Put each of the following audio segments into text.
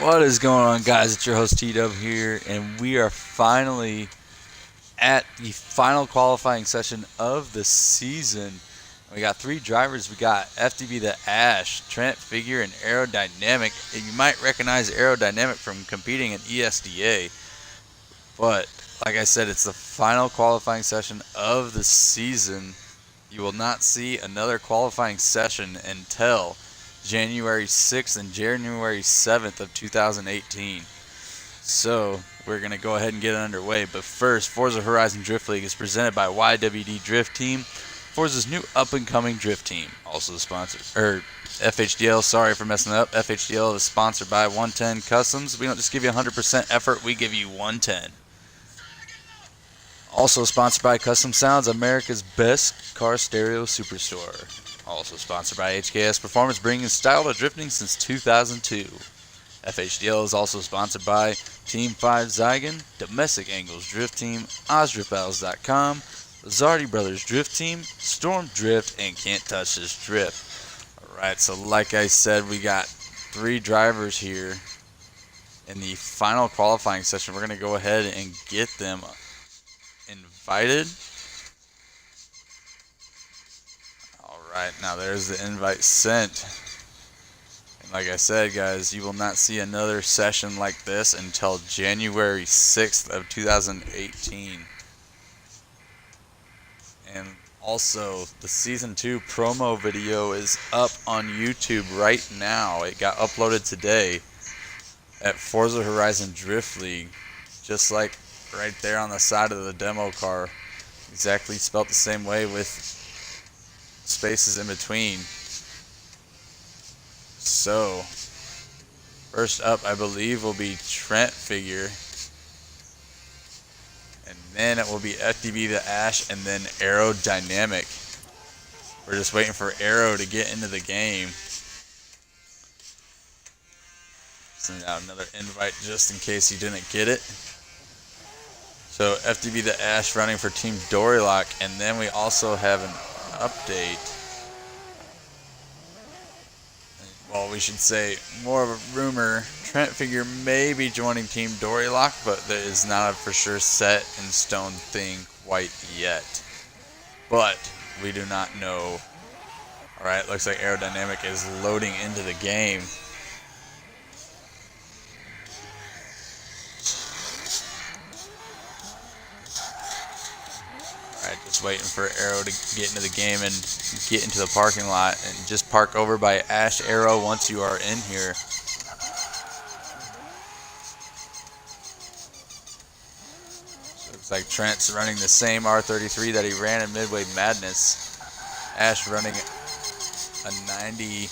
What is going on, guys? It's your host T-Dub here, and we are finally at the final qualifying session of the season. We got three drivers. We got FDB the Ash, Trent Figure, and Aerodynamic. And you might recognize Aerodynamic from competing in ESDA, but like I said, it's the final qualifying session of the season. You will not see another qualifying session until January 6th and January 7th of 2018. So we're going to go ahead and get it underway. But first, Forza Horizon Drift League is presented by YWD Drift Team, Forza's new up-and-coming drift team. Also sponsored, FHDL, sorry for messing up. FHDL is sponsored by 110 Customs. We don't just give you 100% effort, we give you 110. Also sponsored by Custom Sounds, America's best car stereo superstore. Also sponsored by HKS Performance, bringing style to drifting since 2002. FHDL is also sponsored by Team 5 Zygon, Domestic Angles Drift Team, OzDriftBattles.com, Lazardi Brothers Drift Team, Storm Drift, and Can't Touch This Drift. Alright, so like I said, we got three drivers here in the final qualifying session. We're going to go ahead and get them invited. Alright, now there's the invite sent. And like I said, guys, you will not see another session like this until January 6th of 2018. And also, the Season 2 promo video is up on YouTube right now. It got uploaded today at Forza Horizon Drift League. Just like right there on the side of the demo car. Exactly spelt the same way with spaces in between. So, first up, I believe, will be Trent Figure. And then it will be FDB the Ash, and then Aerodynamic. We're just waiting for Aero to get into the game. Send out another invite just in case you didn't get it. So FDB the Ash running for Team Dorylock, and then we also have an update. Well, we should say more of a rumor. Trent Figure may be joining Team Dorylock, but that is not a for sure set in stone thing quite yet. But we do not know. Alright, looks like Aerodynamic is loading into the game. Just waiting for Aero to get into the game and get into the parking lot, and just park over by Ash Aero once you are in here. So looks like Trent's running the same R33 that he ran in Midway Madness. Ash running a 90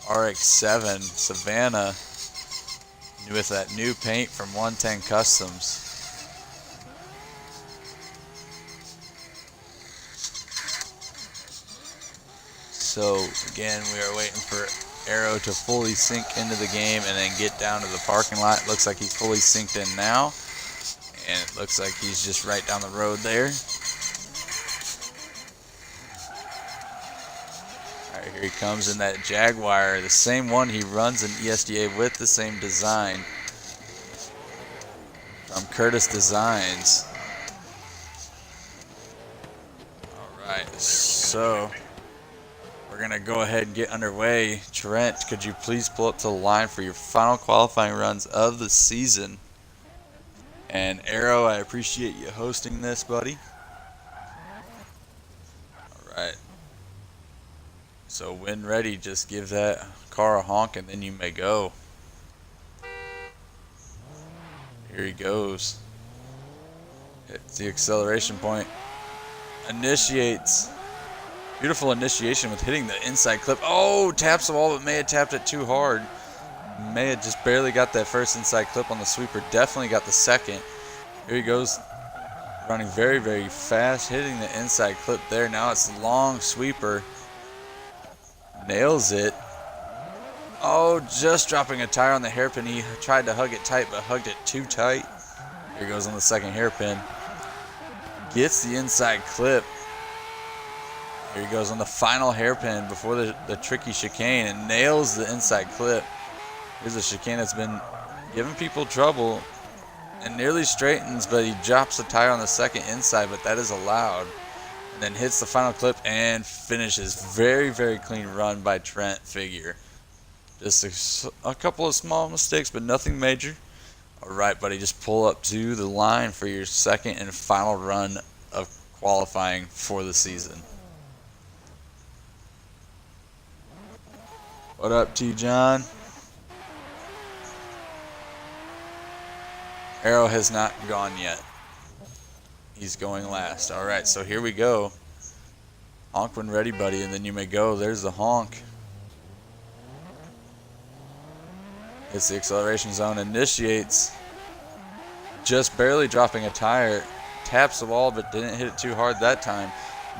RX-7 Savannah with that new paint from 110 Customs. So again, we are waiting for Aero to fully sink into the game and then get down to the parking lot. It looks like he's fully synced in now, and it looks like he's just right down the road there. Alright, here he comes in that Jaguar, the same one he runs in ESDA with, the same design from Curtis Designs. Alright, so we're going to go ahead and get underway. Trent, could you please pull up to the line for your final qualifying runs of the season? And Aero, I appreciate you hosting this, buddy. Alright. So when ready, just give that car a honk and then you may go. Here he goes. Hits the acceleration point. Initiates. Beautiful initiation with hitting the inside clip. Oh, taps the wall, but may have tapped it too hard. May have just barely got that first inside clip on the sweeper. Definitely got the second. Here he goes. Running very, very fast. Hitting the inside clip there. Now it's the long sweeper. Nails it. Oh, just dropping a tire on the hairpin. He tried to hug it tight, but hugged it too tight. Here goes on the second hairpin. Gets the inside clip. Here he goes on the final hairpin before the tricky chicane and nails the inside clip. Here's a chicane that's been giving people trouble and nearly straightens, but he drops the tire on the second inside, but that is allowed. And then hits the final clip and finishes. Very, very clean run by Trent Figure. Just a couple of small mistakes, but nothing major. All right, buddy, just pull up to the line for your second and final run of qualifying for the season. What up, T-John? Arrow has not gone yet. He's going last. All right, so here we go. Honk when ready, buddy, and then you may go. There's the honk. Hits the acceleration zone, initiates, just barely dropping a tire, taps the wall but didn't hit it too hard that time,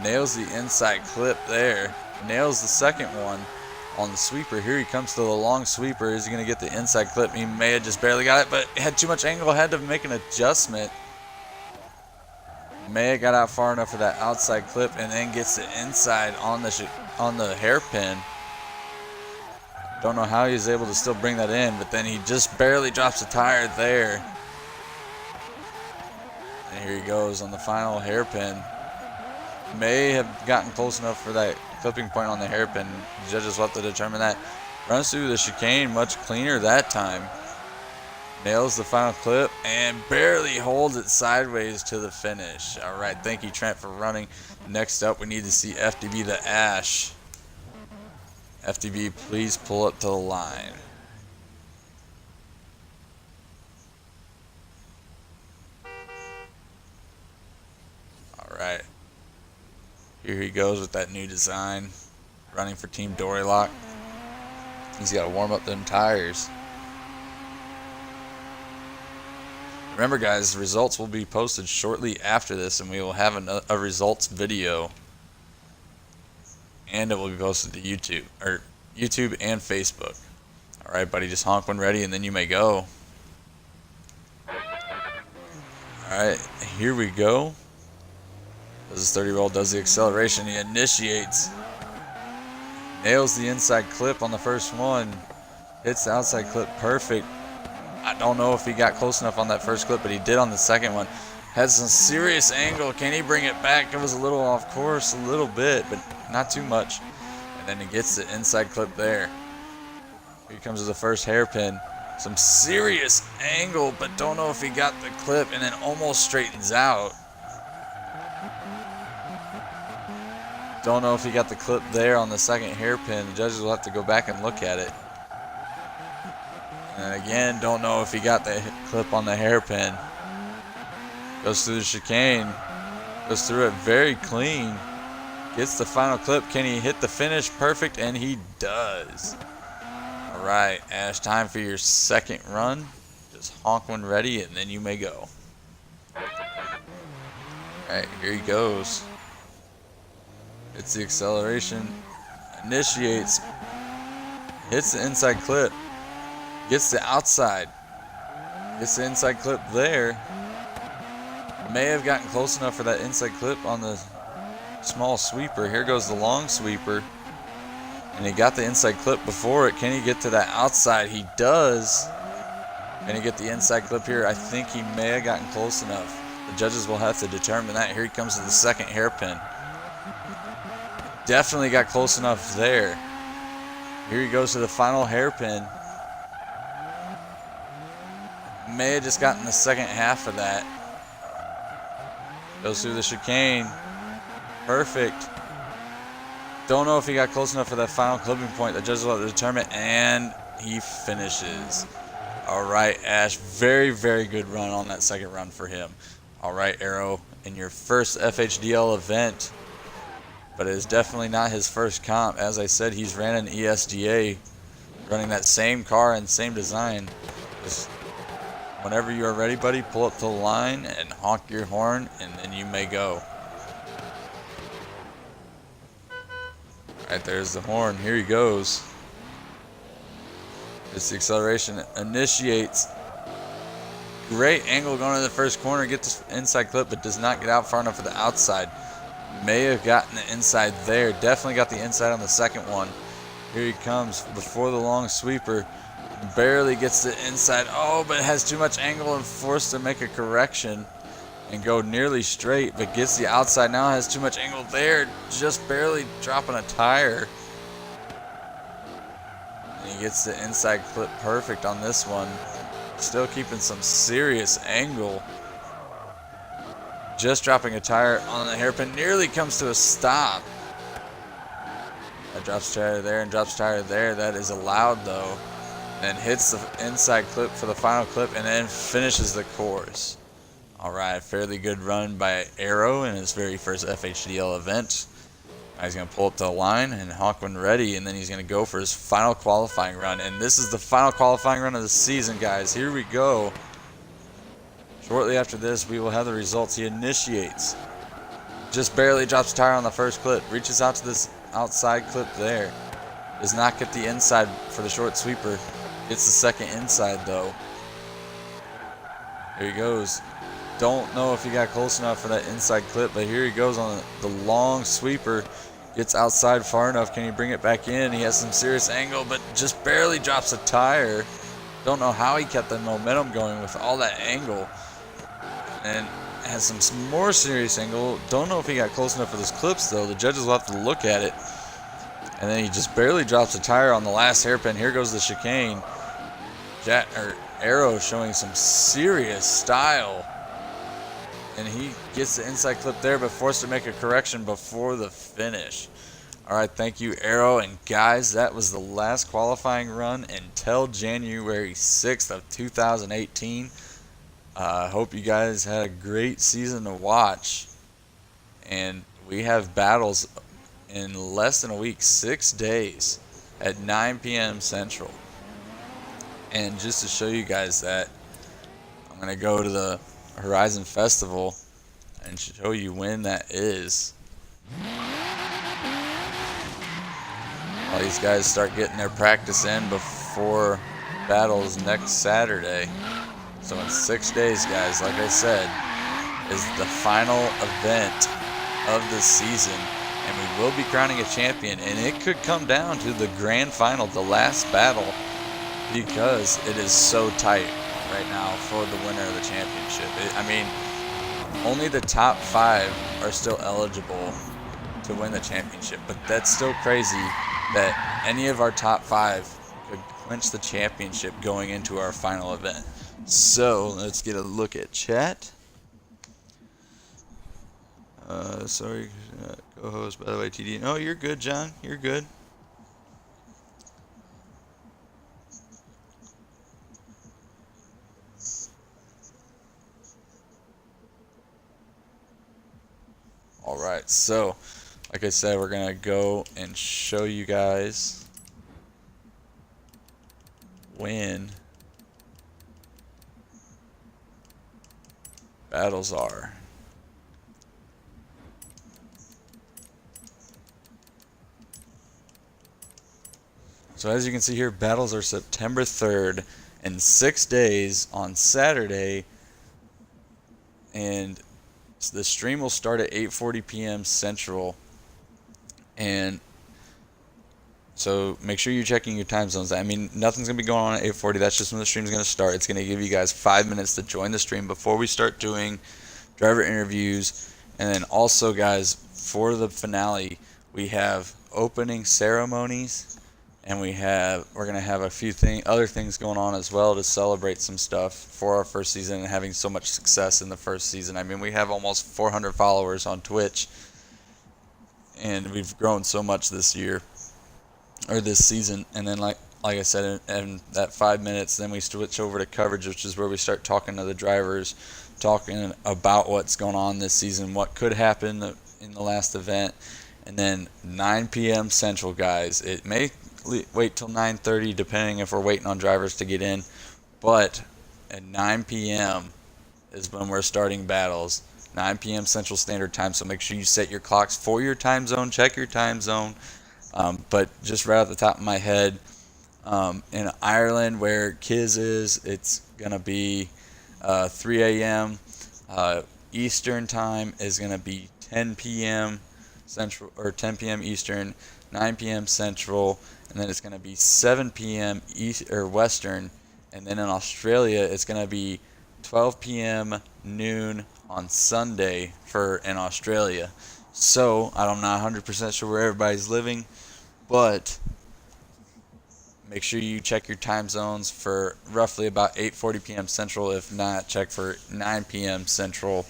nails the inside clip there, nails the second one on the sweeper. Here he comes to the long sweeper. Is he going to get the inside clip? He may have just barely got it, but had too much angle, had to make an adjustment. May have got out far enough for that outside clip and then gets the inside on the hairpin. Don't know how he's able to still bring that in, but then he just barely drops the tire there. And here he goes on the final hairpin. May have gotten close enough for that clipping point on the hairpin. The judges will have to determine that. Runs through the chicane much cleaner that time. Nails the final clip and barely holds it sideways to the finish. All right, thank you, Trent, for running. Next up, we need to see FDB the Ash. FDB, please pull up to the line. All right. Here he goes with that new design. Running for Team Dorylock. He's got to warm up them tires. Remember, guys, the results will be posted shortly after this, and we will have a results video. And it will be posted to YouTube and Facebook. All right, buddy, just honk when ready, and then you may go. All right, here we go. This 30-year-old does the acceleration. He initiates. Nails the inside clip on the first one. Hits the outside clip perfect. I don't know if he got close enough on that first clip, but he did on the second one. Has some serious angle. Can he bring it back? It was a little off course, a little bit, but not too much. And then he gets the inside clip there. Here comes the first hairpin. Some serious angle, but don't know if he got the clip, and then almost straightens out. Don't know if he got the clip there on the second hairpin. The judges will have to go back and look at it. And again, don't know if he got the clip on the hairpin. Goes through the chicane. Goes through it very clean. Gets the final clip. Can he hit the finish? Perfect, and he does. All right, Ash, time for your second run. Just honk when ready, and then you may go. All right, here he goes. Hits the acceleration. Initiates. Hits the inside clip. Gets the outside. Gets the inside clip there. May have gotten close enough for that inside clip on the small sweeper. Here goes the long sweeper. And he got the inside clip before it. Can he get to that outside? He does. Can he get the inside clip here? I think he may have gotten close enough. The judges will have to determine that. Here he comes to the second hairpin. Definitely got close enough there. Here he goes to the final hairpin. May have just gotten the second half of that. Goes through the chicane. Perfect. Don't know if he got close enough for that final clipping point. The judges will have to determine, and he finishes. All right, Ash. Very, very good run on that second run for him. All right, Arrow, in your first FHDL event, but it is definitely not his first comp. As I said, he's ran an ESGA, running that same car and same design. Just whenever you are ready, buddy, pull up to the line and honk your horn, and then you may go. All right, there's the horn. Here he goes. This acceleration initiates. Great angle going to the first corner. Gets the inside clip, but does not get out far enough for the outside. May have gotten the inside there. Definitely got the inside on the second one. Here he comes before the long sweeper. Barely gets the inside. Oh, but it has too much angle and forced to make a correction and go nearly straight, but gets the outside. Now has too much angle there, just barely dropping a tire. And he gets the inside clip perfect on this one. Still keeping some serious angle. Just dropping a tire on the hairpin. Nearly comes to a stop. That drops tire there and drops tire there. That is allowed though. And hits the inside clip for the final clip and then finishes the course. Alright, fairly good run by Arrow in his very first FHDL event. Now he's going to pull up to the line and hawk when ready, and then he's going to go for his final qualifying run. And this is the final qualifying run of the season, guys. Here we go. Shortly after this, we will have the results. He initiates. Just barely drops tire on the first clip. Reaches out to this outside clip there. Does not get the inside for the short sweeper. Gets the second inside, though. Here he goes. Don't know if he got close enough for that inside clip, but here he goes on the long sweeper. Gets outside far enough. Can he bring it back in? He has some serious angle, but just barely drops a tire. Don't know how he kept the momentum going with all that angle. And has some more serious angle. Don't know if he got close enough for those clips, though. The judges will have to look at it. And then he just barely drops a tire on the last hairpin. Here goes the chicane. Arrow showing some serious style. And he gets the inside clip there, but forced to make a correction before the finish. Alright, thank you, Arrow. And guys, that was the last qualifying run until January 6th of 2018. I hope you guys had a great season to watch. And we have battles in less than a week, 6 days at 9 p.m. Central. And just to show you guys that, I'm going to go to the Horizon Festival and show you when that is. All these guys start getting their practice in before battles next Saturday. So in 6 days, guys, like I said, is the final event of the season. And we will be crowning a champion. And it could come down to the grand final, the last battle, because it is so tight right now for the winner of the championship. I mean, only the top 5 are still eligible to win the championship, but that's still crazy that any of our top 5 could clinch the championship going into our final event. So let's get a look at chat. Sorry, co-host, by the way, TD. No, you're good, John. You're good. Alright, so like I said, we're gonna go and show you guys when battles are. So as you can see here, battles are September 3rd in 6 days on Saturday, and the stream will start at 8:40 p.m. Central. And so make sure you're checking your time zones. I mean, nothing's going to be going on at 8:40. That's just when the stream's going to start. It's going to give you guys 5 minutes to join the stream before we start doing driver interviews. And then also, guys, for the finale, we have opening ceremonies. And we're going to have a few other things going on as well to celebrate some stuff for our first season and having so much success in the first season. I mean, we have almost 400 followers on Twitch, and we've grown so much this year, or this season. And then, like I said, in that 5 minutes, then we switch over to coverage, which is where we start talking to the drivers, talking about what's going on this season, what could happen in the last event. And then 9 p.m. Central, guys. It may wait till 9:30 depending if we're waiting on drivers to get in, but at 9 p.m. is when we're starting battles, 9 p.m. Central Standard Time. So make sure you set your clocks for your time zone, check your time zone. But just right off the top of my head, in Ireland where Kiz is, it's gonna be 3 a.m. Eastern Time is gonna be 10 p.m. Central, or 10 p.m. Eastern, 9 p.m. Central, and then it's going to be 7 p.m. East or Western, and then in Australia it's going to be 12 p.m. noon on Sunday in Australia. So I'm not 100% sure where everybody's living, but make sure you check your time zones for roughly about 8:40 p.m. Central. If not, check for 9 p.m. Central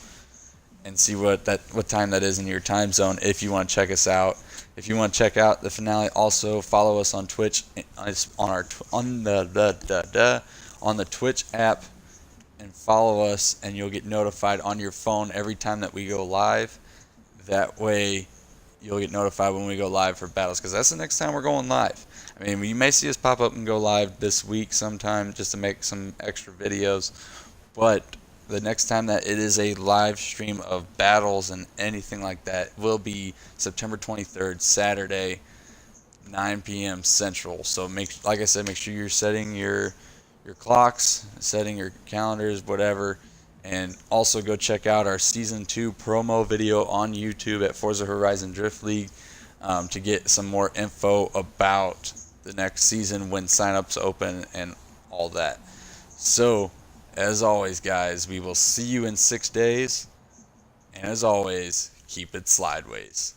and see what time that is in your time zone if you want to check us out. If you want to check out the finale, also follow us on Twitch on the Twitch app, and follow us, and you'll get notified on your phone every time that we go live. That way you'll get notified when we go live for battles, because that's the next time we're going live. I mean, you may see us pop up and go live this week sometime just to make some extra videos, but the next time that it is a live stream of battles and anything like that will be September 23rd, Saturday, 9 p.m. Central. So like I said, make sure you're setting your clocks, setting your calendars, whatever. And also go check out our Season 2 promo video on YouTube at Forza Horizon Drift League to get some more info about the next season, when signups open, and all that. So, as always, guys, we will see you in 6 days. And as always, keep it slideways.